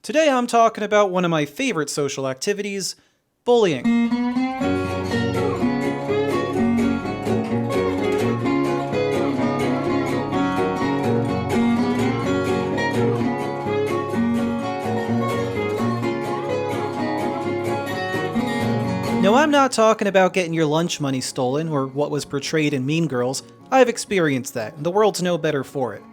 Today I'm talking about one of my favorite social activities, bullying. No, I'm not talking about getting your lunch money stolen or what was portrayed in Mean Girls. I've experienced that, and the world's no better for it.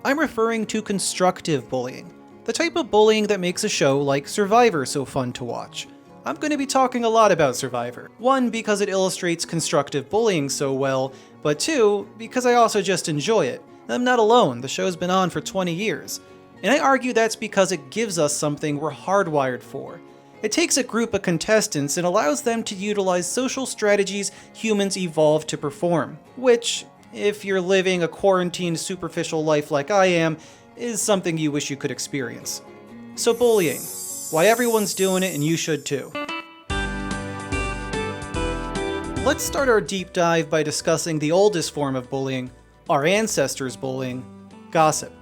I'm referring to constructive bullying, the type of bullying that makes a show like Survivor so fun to watch. I'm going to be talking a lot about Survivor. One, because it illustrates constructive bullying so well, but two, because I also just enjoy it. I'm not alone, the show's been on for 20 years. And I argue that's because it gives us something we're hardwired for. It takes a group of contestants and allows them to utilize social strategies humans evolved to perform, which, if you're living a quarantined, superficial life like I am, is something you wish you could experience. So bullying. Why everyone's doing it and you should too. Let's start our deep dive by discussing the oldest form of bullying, our ancestors' bullying, gossip.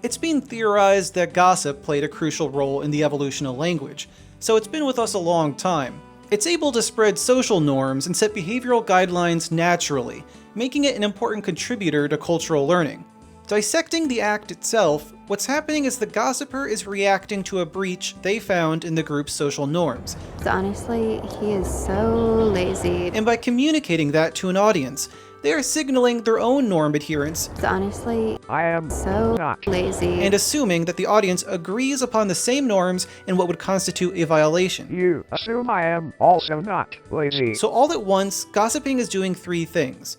It's been theorized that gossip played a crucial role in the evolution of language, so it's been with us a long time. It's able to spread social norms and set behavioral guidelines naturally, making it an important contributor to cultural learning. Dissecting the act itself, what's happening is the gossiper is reacting to a breach they found in the group's social norms. Honestly, he is so lazy. And by communicating that to an audience, they are signaling their own norm adherence. Honestly, I am so not lazy. And assuming that the audience agrees upon the same norms in what would constitute a violation. You assume I am also not lazy. So all at once, gossiping is doing three things.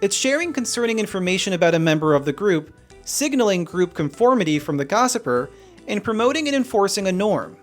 It's sharing concerning information about a member of the group, signaling group conformity from the gossiper, and promoting and enforcing a norm.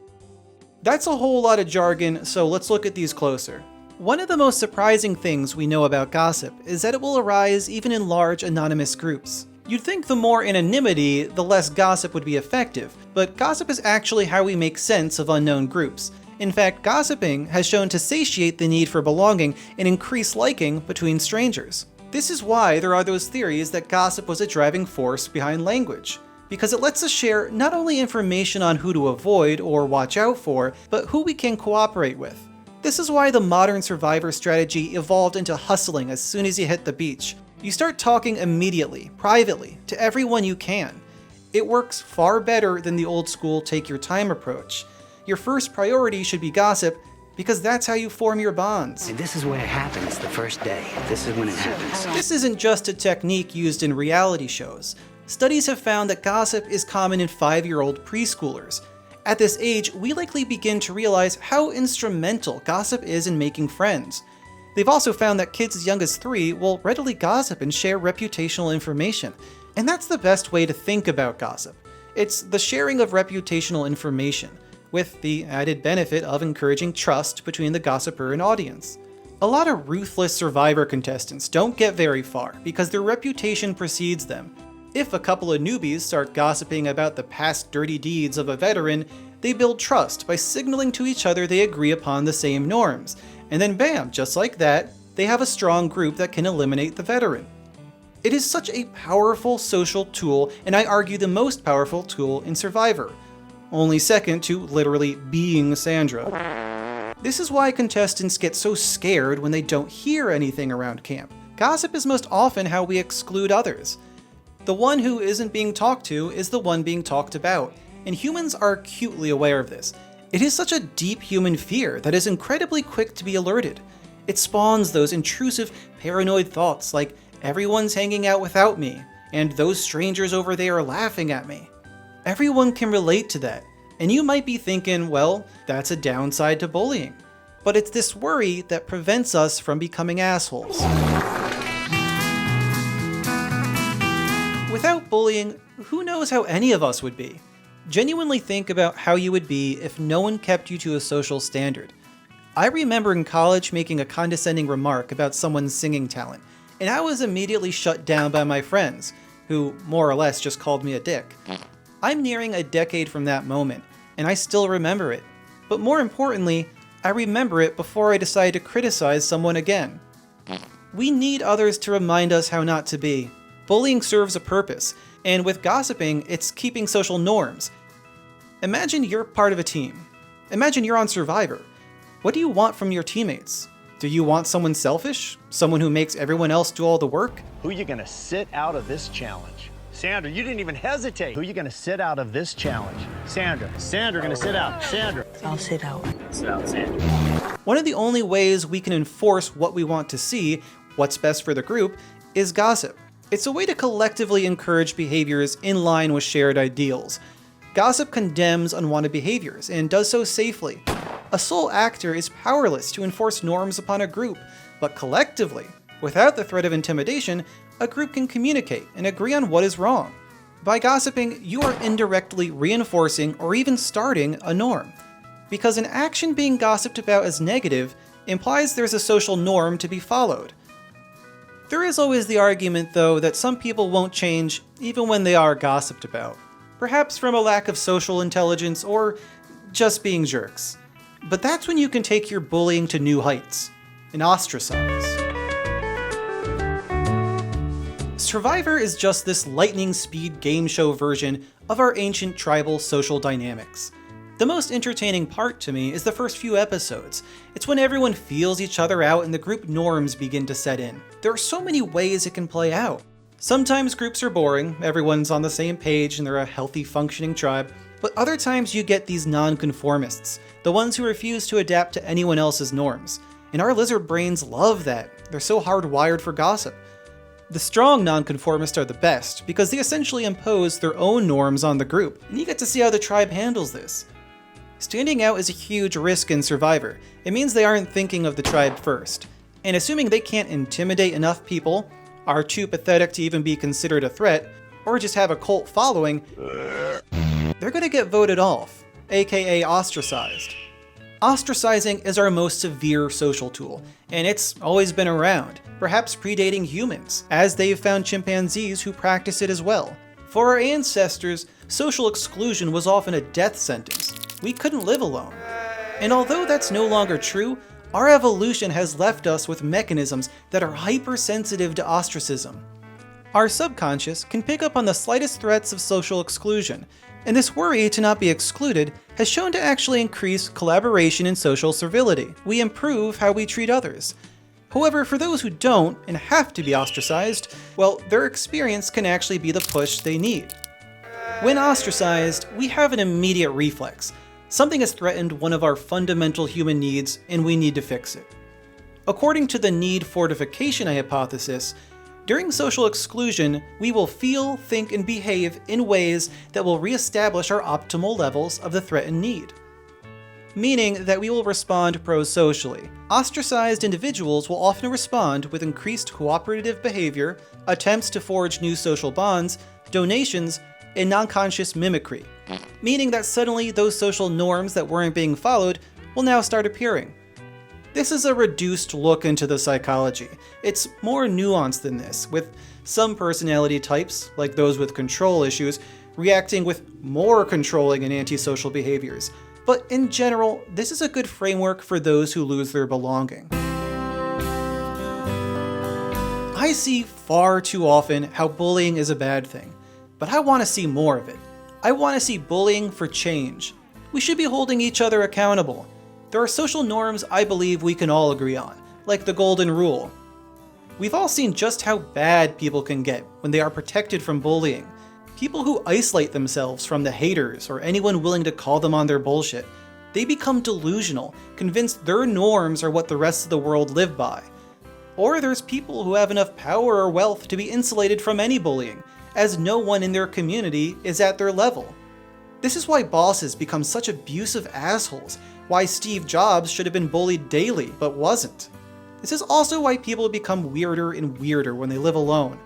That's a whole lot of jargon, so let's look at these closer. One of the most surprising things we know about gossip is that it will arise even in large anonymous groups. You'd think the more anonymity, the less gossip would be effective, but gossip is actually how we make sense of unknown groups. In fact, gossiping has shown to satiate the need for belonging and increase liking between strangers. This is why there are those theories that gossip was a driving force behind language, because it lets us share not only information on who to avoid or watch out for, but who we can cooperate with. This is why the modern survivor strategy evolved into hustling as soon as you hit the beach. You start talking immediately, privately, to everyone you can. It works far better than the old school take your time approach. Your first priority should be gossip, because that's how you form your bonds. And this is where it happens the first day. This is when it happens. This isn't just a technique used in reality shows. Studies have found that gossip is common in 5-year-old preschoolers. At this age, we likely begin to realize how instrumental gossip is in making friends. They've also found that kids as young as 3 will readily gossip and share reputational information. And that's the best way to think about gossip. It's the sharing of reputational information, with the added benefit of encouraging trust between the gossiper and audience. A lot of ruthless Survivor contestants don't get very far because their reputation precedes them. If a couple of newbies start gossiping about the past dirty deeds of a veteran, they build trust by signaling to each other they agree upon the same norms. And then bam, just like that, they have a strong group that can eliminate the veteran. It is such a powerful social tool, and I argue the most powerful tool in Survivor. Only second to literally being Sandra. This is why contestants get so scared when they don't hear anything around camp. Gossip is most often how we exclude others. The one who isn't being talked to is the one being talked about, and humans are acutely aware of this. It is such a deep human fear that is incredibly quick to be alerted. It spawns those intrusive, paranoid thoughts like, everyone's hanging out without me, and those strangers over there are laughing at me. Everyone can relate to that, and you might be thinking, well, that's a downside to bullying. But it's this worry that prevents us from becoming assholes. Without bullying, who knows how any of us would be? Genuinely think about how you would be if no one kept you to a social standard. I remember in college making a condescending remark about someone's singing talent, and I was immediately shut down by my friends, who more or less just called me a dick. I'm nearing a decade from that moment, and I still remember it. But more importantly, I remember it before I decide to criticize someone again. We need others to remind us how not to be. Bullying serves a purpose, and with gossiping, it's keeping social norms. Imagine you're part of a team. Imagine you're on Survivor. What do you want from your teammates? Do you want someone selfish? Someone who makes everyone else do all the work? Who you gonna sit out of this challenge? Sandra, you didn't even hesitate. Who you gonna sit out of this challenge? Sandra. Sandra gonna sit out. Sandra. I'll sit out. Sit out, Sandra. One of the only ways we can enforce what we want to see, what's best for the group, is gossip. It's a way to collectively encourage behaviors in line with shared ideals. Gossip condemns unwanted behaviors and does so safely. A sole actor is powerless to enforce norms upon a group, but collectively, without the threat of intimidation, a group can communicate and agree on what is wrong. By gossiping, you are indirectly reinforcing or even starting a norm. Because an action being gossiped about as negative implies there's a social norm to be followed. There is always the argument, though, that some people won't change even when they are gossiped about. Perhaps from a lack of social intelligence or just being jerks. But that's when you can take your bullying to new heights and ostracize. Survivor is just this lightning speed game show version of our ancient tribal social dynamics. The most entertaining part to me is the first few episodes. It's when everyone feels each other out and the group norms begin to set in. There are so many ways it can play out. Sometimes groups are boring, everyone's on the same page and they're a healthy functioning tribe, but other times you get these nonconformists, the ones who refuse to adapt to anyone else's norms. And our lizard brains love that. They're so hardwired for gossip. The strong nonconformists are the best because they essentially impose their own norms on the group, and you get to see how the tribe handles this. Standing out is a huge risk in Survivor. It means they aren't thinking of the tribe first. And assuming they can't intimidate enough people, are too pathetic to even be considered a threat, or just have a cult following, they're gonna get voted off, aka ostracized. Ostracizing is our most severe social tool, and it's always been around, perhaps predating humans, as they've found chimpanzees who practice it as well. For our ancestors, social exclusion was often a death sentence. We couldn't live alone. And although that's no longer true, our evolution has left us with mechanisms that are hypersensitive to ostracism. Our subconscious can pick up on the slightest threats of social exclusion, and this worry to not be excluded has shown to actually increase collaboration and social civility. We improve how we treat others. However, for those who don't and have to be ostracized, well, their experience can actually be the push they need. When ostracized, we have an immediate reflex. Something has threatened one of our fundamental human needs, and we need to fix it. According to the need fortification hypothesis, during social exclusion, we will feel, think, and behave in ways that will reestablish our optimal levels of the threatened need. Meaning that we will respond pro-socially. Ostracized individuals will often respond with increased cooperative behavior, attempts to forge new social bonds, donations, and non-conscious mimicry. Meaning that suddenly those social norms that weren't being followed will now start appearing. This is a reduced look into the psychology. It's more nuanced than this, with some personality types, like those with control issues, reacting with more controlling and antisocial behaviors. But in general, this is a good framework for those who lose their belonging. I see far too often how bullying is a bad thing, but I want to see more of it. I want to see bullying for change. We should be holding each other accountable. There are social norms I believe we can all agree on, like the golden rule. We've all seen just how bad people can get when they are protected from bullying. People who isolate themselves from the haters or anyone willing to call them on their bullshit. They become delusional, convinced their norms are what the rest of the world live by. Or there's people who have enough power or wealth to be insulated from any bullying, as no one in their community is at their level. This is why bosses become such abusive assholes, why Steve Jobs should have been bullied daily but wasn't. This is also why people become weirder and weirder when they live alone.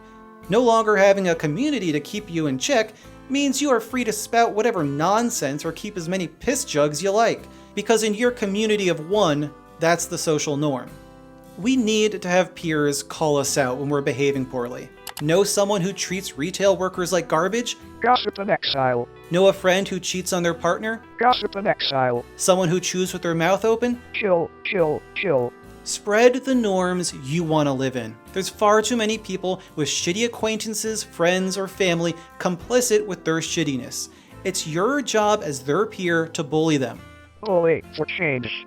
No longer having a community to keep you in check means you are free to spout whatever nonsense or keep as many piss jugs you like, because in your community of one, that's the social norm. We need to have peers call us out when we're behaving poorly. Know someone who treats retail workers like garbage? Gossip and exile. Know a friend who cheats on their partner? Gossip and exile. Someone who chews with their mouth open? Chill, chill, chill. Spread the norms you want to live in. There's far too many people with shitty acquaintances, friends, or family complicit with their shittiness. It's your job as their peer to bully them. Bully for change.